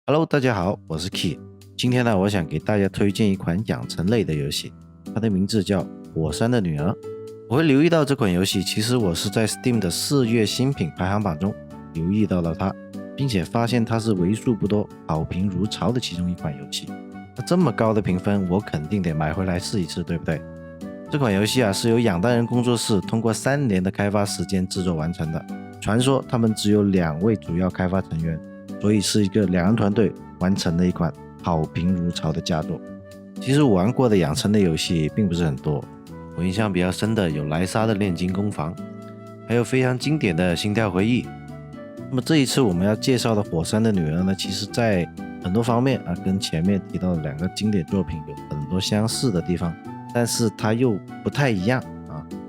Hello，大家好，我是 Key。今天呢，我想给大家推荐一款养成类的游戏，它的名字叫《火山的女儿》。我会留意到这款游戏，其实我是在 Steam 的4月新品排行榜中留意到了它，并且发现它是为数不多好评如潮的其中一款游戏。那这么高的评分，我肯定得买回来试一试，对不对？这款游戏是由养蛋人工作室通过3年的开发时间制作完成的。传说他们只有2位主要开发成员，所以是一个2人团队完成的一款好评如潮的佳作。其实我玩过的养成类游戏并不是很多，我印象比较深的有莱莎的炼金工坊，还有非常经典的心跳回忆。那么这一次我们要介绍的火山的女儿呢，其实在很多方面跟前面提到的2个经典作品有很多相似的地方，但是它又不太一样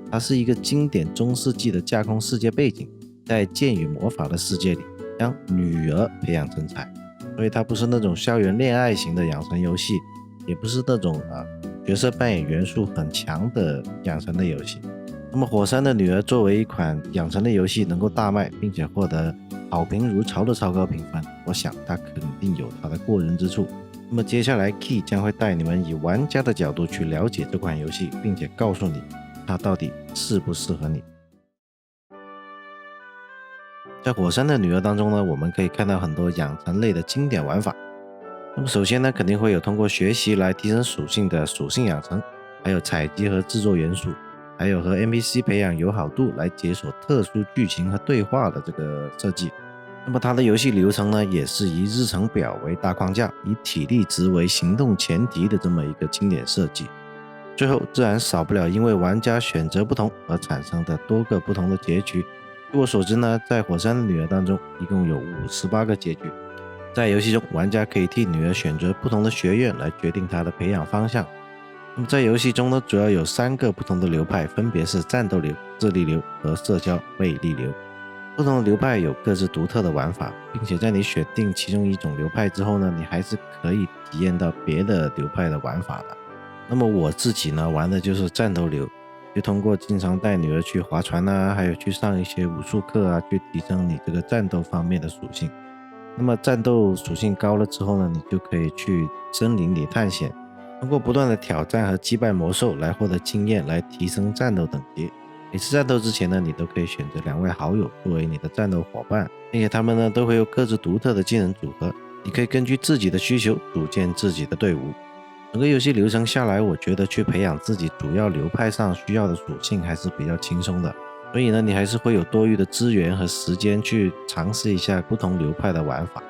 它是一个经典中世纪的架空世界背景，在剑与魔法的世界里将女儿培养成才，所以它不是那种校园恋爱型的养成游戏，也不是那种角色扮演元素很强的养成类游戏。那么火山的女儿作为一款养成类游戏能够大卖，并且获得好评如潮的超高评分，我想它肯定有它的过人之处。那么接下来 Key 将会带你们以玩家的角度去了解这款游戏，并且告诉你它到底适不适合你。在火山的女儿当中呢，我们可以看到很多养成类的经典玩法。那么首先呢，肯定会有通过学习来提升属性的属性养成，还有采集和制作元素，还有和 NPC 培养友好度来解锁特殊剧情和对话的这个设计。那么它的游戏流程呢，也是以日程表为大框架，以体力值为行动前提的这么一个经典设计。最后自然少不了因为玩家选择不同而产生的多个不同的结局。据我所知呢，在火山的女儿当中一共有58个结局。在游戏中，玩家可以替女儿选择不同的学院来决定她的培养方向。那么在游戏中呢，主要有3个不同的流派，分别是战斗流、智力流和社交魅力流。不同的流派有各自独特的玩法，并且在你选定其中一种流派之后呢，你还是可以体验到别的流派的玩法的。那么我自己呢，玩的就是战斗流，就通过经常带女儿去划船还有去上一些武术课去提升你这个战斗方面的属性。那么战斗属性高了之后呢，你就可以去森林里探险，通过不断的挑战和击败魔兽来获得经验，来提升战斗等级。每次战斗之前呢，你都可以选择2位好友作为你的战斗伙伴，并且他们呢都会有各自独特的技能组合，你可以根据自己的需求组建自己的队伍。整个游戏流程下来，我觉得去培养自己主要流派上需要的属性还是比较轻松的，所以呢，你还是会有多余的资源和时间去尝试一下不同流派的玩法。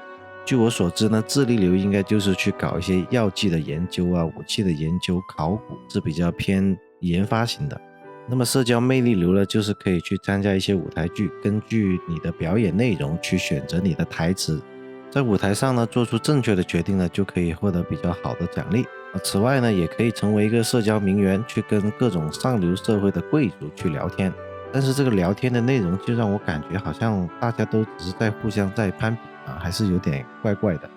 据我所知呢，智力流应该就是去搞一些药剂的研究武器的研究、考古，是比较偏研发型的。那么社交魅力流呢，就是可以去参加一些舞台剧，根据你的表演内容去选择你的台词，在舞台上呢做出正确的决定呢，就可以获得比较好的奖励。此外呢，也可以成为一个社交名媛，去跟各种上流社会的贵族去聊天。但是这个聊天的内容就让我感觉好像大家都只是在互相在攀比还是有点怪怪的。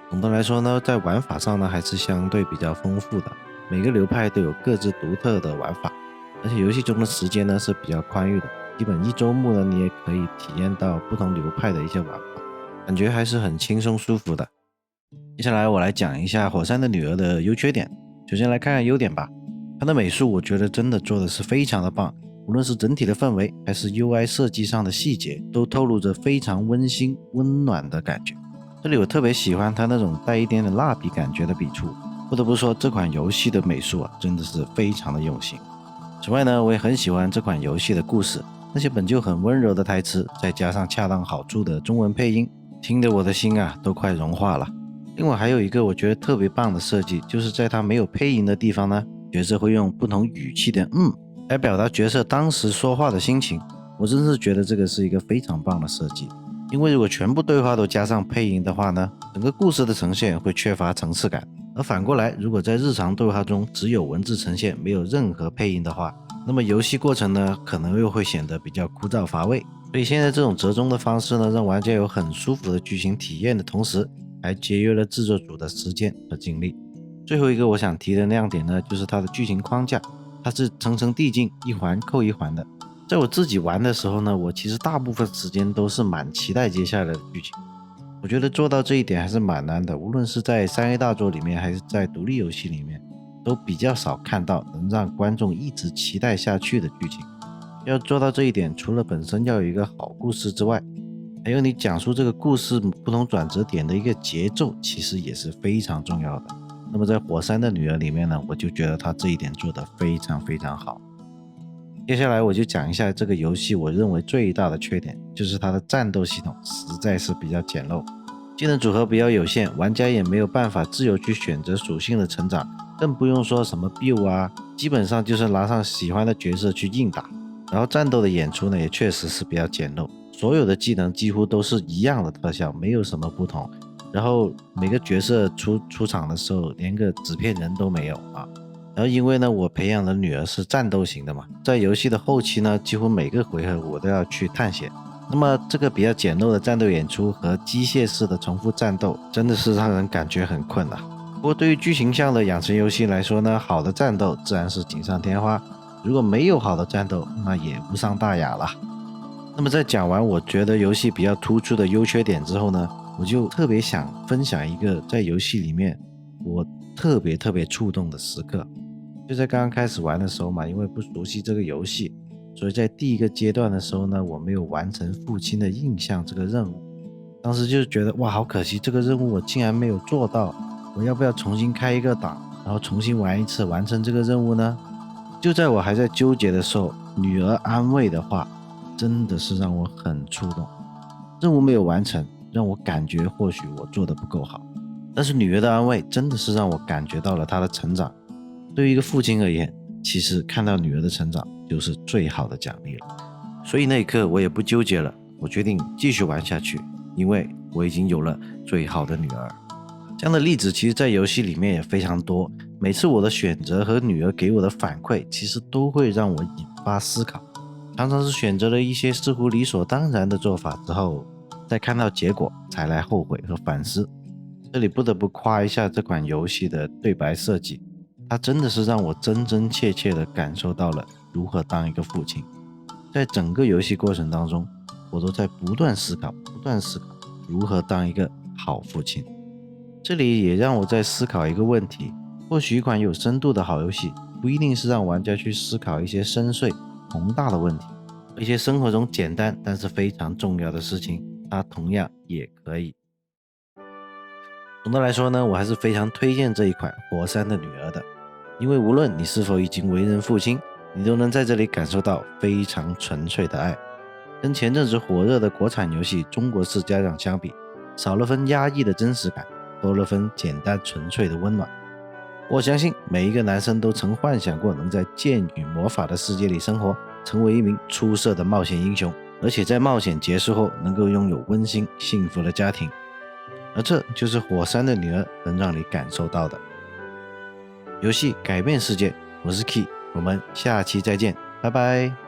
总的来说呢，在玩法上呢还是相对比较丰富的，每个流派都有各自独特的玩法，而且游戏中的时间呢是比较宽裕的，基本1周末呢你也可以体验到不同流派的一些玩法，感觉还是很轻松舒服的。接下来我来讲一下火山的女儿的优缺点。首先来看看优点吧，它的美术我觉得真的做的是非常的棒，无论是整体的氛围还是 UI 设计上的细节，都透露着非常温馨温暖的感觉。这里我特别喜欢它那种带一点点蜡笔感觉的笔触，不得不说这款游戏的美术真的是非常的用心。此外呢，我也很喜欢这款游戏的故事，那些本就很温柔的台词，再加上恰当好处的中文配音，听得我的心都快融化了。另外还有一个我觉得特别棒的设计，就是在它没有配音的地方呢，角色会用不同语气的来表达角色当时说话的心情。我真是觉得这个是一个非常棒的设计，因为如果全部对话都加上配音的话呢，整个故事的呈现会缺乏层次感。而反过来，如果在日常对话中只有文字呈现，没有任何配音的话，那么游戏过程呢可能又会显得比较枯燥乏味。所以现在这种折中的方式呢，让玩家有很舒服的剧情体验的同时，还节约了制作组的时间和精力。最后一个我想提的亮点呢，就是它的剧情框架，它是层层递进，一环扣一环的。在我自己玩的时候呢，我其实大部分时间都是蛮期待接下来的剧情，我觉得做到这一点还是蛮难的，无论是在3A 大作里面还是在独立游戏里面，都比较少看到能让观众一直期待下去的剧情。要做到这一点，除了本身要有一个好故事之外，还有你讲述这个故事不同转折点的一个节奏，其实也是非常重要的。那么在火山的女儿里面呢，我就觉得他这一点做得非常非常好。接下来我就讲一下这个游戏我认为最大的缺点，就是它的战斗系统实在是比较简陋，技能组合比较有限，玩家也没有办法自由去选择属性的成长，更不用说什么 build 啊，基本上就是拿上喜欢的角色去硬打。然后战斗的演出呢，也确实是比较简陋，所有的技能几乎都是一样的特效，没有什么不同。然后每个角色出场的时候，连个纸片人都没有啊。然后因为呢，我培养的女儿是战斗型的嘛，在游戏的后期呢，几乎每个回合我都要去探险。那么这个比较简陋的战斗演出和机械式的重复战斗，真的是让人感觉很困难。不过对于剧情向的养成游戏来说呢，好的战斗自然是锦上添花，如果没有好的战斗，那也无伤大雅了。那么在讲完我觉得游戏比较突出的优缺点之后呢，我就特别想分享一个在游戏里面我特别触动的时刻。就在刚刚开始玩的时候嘛，因为不熟悉这个游戏，所以在第一个阶段的时候呢，我没有完成父亲的印象这个任务。当时就觉得哇，好可惜，这个任务我竟然没有做到，我要不要重新开一个档，然后重新玩一次，完成这个任务呢？就在我还在纠结的时候，女儿安慰的话真的是让我很触动。任务没有完成，让我感觉或许我做的不够好，但是女儿的安慰真的是让我感觉到了她的成长。对于一个父亲而言，其实看到女儿的成长就是最好的奖励了。所以那一刻我也不纠结了，我决定继续玩下去，因为我已经有了最好的女儿。这样的例子其实在游戏里面也非常多，每次我的选择和女儿给我的反馈其实都会让我引发思考，常常是选择了一些似乎理所当然的做法之后，再看到结果才来后悔和反思。这里不得不夸一下这款游戏的对白设计，它真的是让我真真切切地感受到了如何当一个父亲。在整个游戏过程当中，我都在不断思考如何当一个好父亲。这里也让我在思考一个问题，或许一款有深度的好游戏不一定是让玩家去思考一些深邃宏大的问题，一些生活中简单但是非常重要的事情，它同样也可以。总的来说呢，我还是非常推荐这一款火山的女儿的，因为无论你是否已经为人父亲，你都能在这里感受到非常纯粹的爱。跟前阵子火热的国产游戏《中国式家长》相比，少了份压抑的真实感，多了份简单纯粹的温暖。我相信每一个男生都曾幻想过能在剑与魔法的世界里生活，成为一名出色的冒险英雄，而且在冒险结束后能够拥有温馨幸福的家庭。而这就是火山的女儿能让你感受到的。游戏改变世界，我是 Key， 我们下期再见，拜拜。